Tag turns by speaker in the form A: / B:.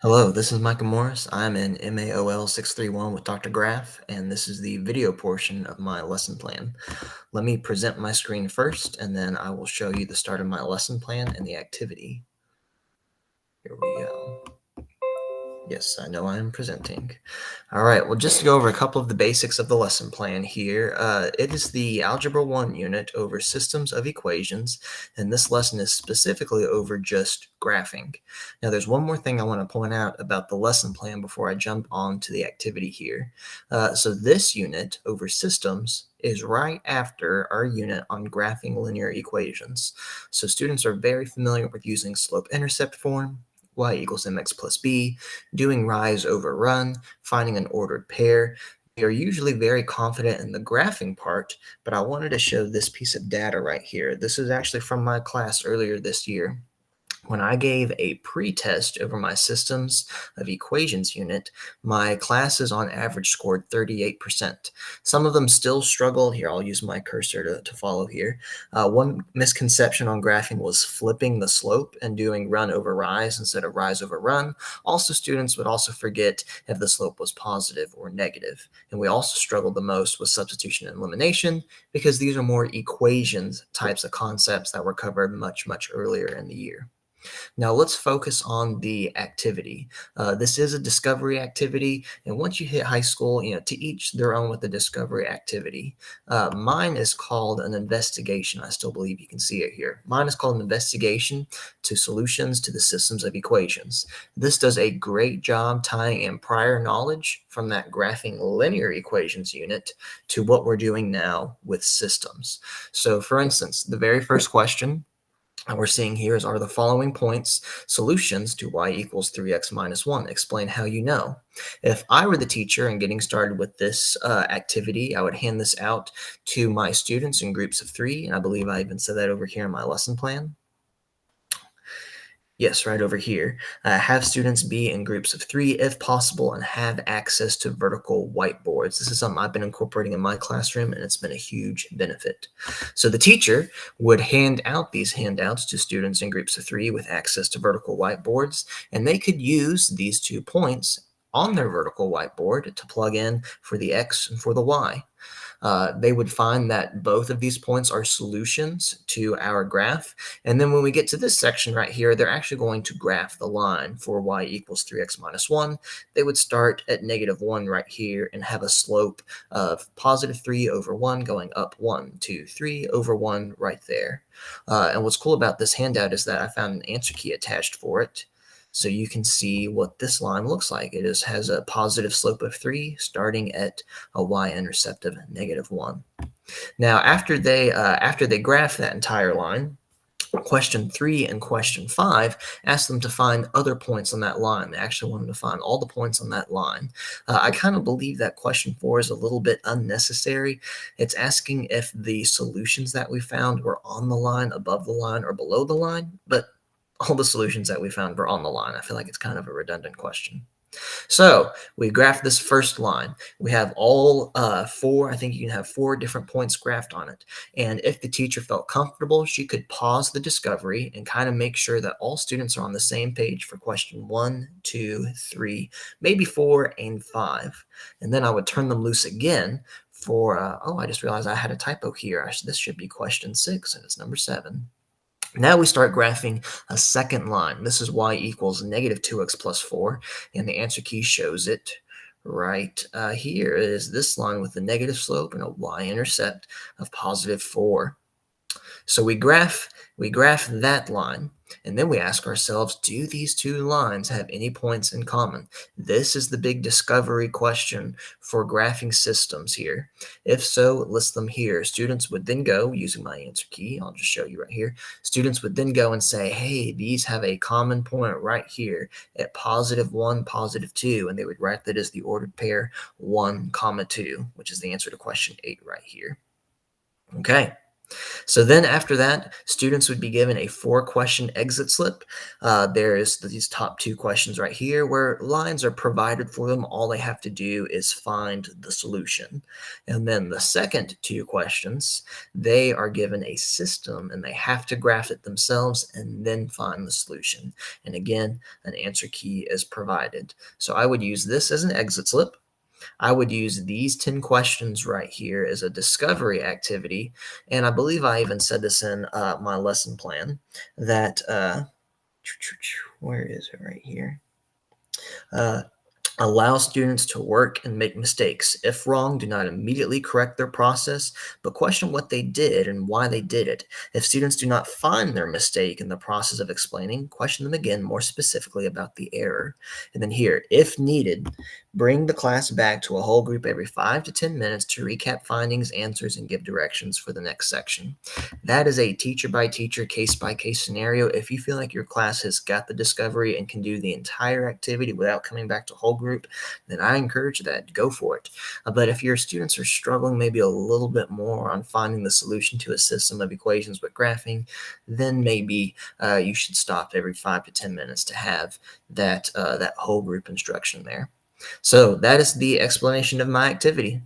A: Hello, this is Micah Morris. I'm in MAOL631 with Dr. Graf, and this is the video portion of my lesson plan. Let me present my screen first, and then I will show you the start of my lesson plan and the activity. Here we go. Yes, I know I am presenting. All right, well, just to go over a couple of the basics of the lesson plan here, it is the Algebra 1 unit over systems of equations, and this lesson is specifically over just graphing. Now, there's one more thing I want to point out about the lesson plan before I jump on to the activity here. So this unit over systems is right after our unit on graphing linear equations. So students are very familiar with using slope-intercept form, y equals mx plus b, doing rise over run, finding an ordered pair. We are usually very confident in the graphing part, but I wanted to show this piece of data right here. This is actually from my class earlier this year. When I gave a pre-test over my systems of equations unit, my classes on average scored 38%. Some of them still struggled. Here, I'll use my cursor to follow here. One misconception on graphing was flipping the slope and doing run over rise instead of rise over run. Also, students would also forget if the slope was positive or negative. And we also struggled the most with substitution and elimination because these are more equations types of concepts that were covered much, much earlier in the year. Now let's focus on the activity. This is a discovery activity, and once you hit high school, to each their own with the discovery activity. Mine is called an investigation. I still believe you can see it here. Mine is called an investigation to solutions to the systems of equations. This does a great job tying in prior knowledge from that graphing linear equations unit to what we're doing now with systems. So for instance, the very first question we're seeing here is, are the following points solutions to y equals 3x minus 1? Explain how you know. If I were the teacher and getting started with this activity, I would hand this out to my students in groups of 3, and I believe I even said that over here in my lesson plan. Yes, right over here. Have students be in groups of 3 if possible and have access to vertical whiteboards. This is something I've been incorporating in my classroom, and it's been a huge benefit. So the teacher would hand out these handouts to students in groups of 3 with access to vertical whiteboards, and they could use these 2 points on their vertical whiteboard to plug in for the x and for the y. They would find that both of these points are solutions to our graph. And then when we get to this section right here, they're actually going to graph the line for y equals 3x minus 1. They would start at -1 right here and have a slope of +3 over 1 going up 1, 2, 3 over 1 right there. And what's cool about this handout is that I found an answer key attached for it. So you can see what this line looks like. It has a positive slope of 3 starting at a y-intercept of -1. Now, after they graph that entire line, question 3 and question 5 ask them to find other points on that line. They actually want them to find all the points on that line. I kind of believe that question 4 is a little bit unnecessary. It's asking if the solutions that we found were on the line, above the line, or below the line, but all the solutions that we found were on the line. I feel like it's kind of a redundant question. So we graph this first line. We have all 4, I think you can have 4 different points graphed on it. And if the teacher felt comfortable, she could pause the discovery and kind of make sure that all students are on the same page for question 1, 2, 3, maybe 4, and 5. And then I would turn them loose again for, oh, I just realized I had a typo here. This should be question 6, and it's number 7. Now we start graphing a second line. This is y equals -2x plus 4, and the answer key shows it right here. It is this line with the negative slope and a y-intercept of +4. So we graph that line, and then we ask ourselves, do these 2 lines have any points in common? This is the big discovery question for graphing systems here. If so, list them here. Students would then go, using my answer key, I'll just show you right here. Students would then go and say, hey, these have a common point right here at +1, +2, and they would write that as the ordered pair 1, 2, which is the answer to question 8 right here. Okay. So then after that, students would be given a 4-question exit slip. There's these top 2 questions right here where lines are provided for them. All they have to do is find the solution. And then the second 2 questions, they are given a system and they have to graph it themselves and then find the solution. And again, an answer key is provided. So I would use this as an exit slip. I would use these 10 questions right here as a discovery activity. And I believe I even said this in my lesson plan that, where is it right here? Allow students to work and make mistakes. If wrong, do not immediately correct their process, but question what they did and why they did it. If students do not find their mistake in the process of explaining, question them again more specifically about the error. And then here, if needed, bring the class back to a whole group every 5 to 10 minutes to recap findings, answers, and give directions for the next section. That is a teacher by teacher, case by case scenario. If you feel like your class has got the discovery and can do the entire activity without coming back to whole group, then I encourage that. Go for it. But if your students are struggling maybe a little bit more on finding the solution to a system of equations with graphing, then maybe you should stop every 5 to 10 minutes to have that whole group instruction there. So that is the explanation of my activity.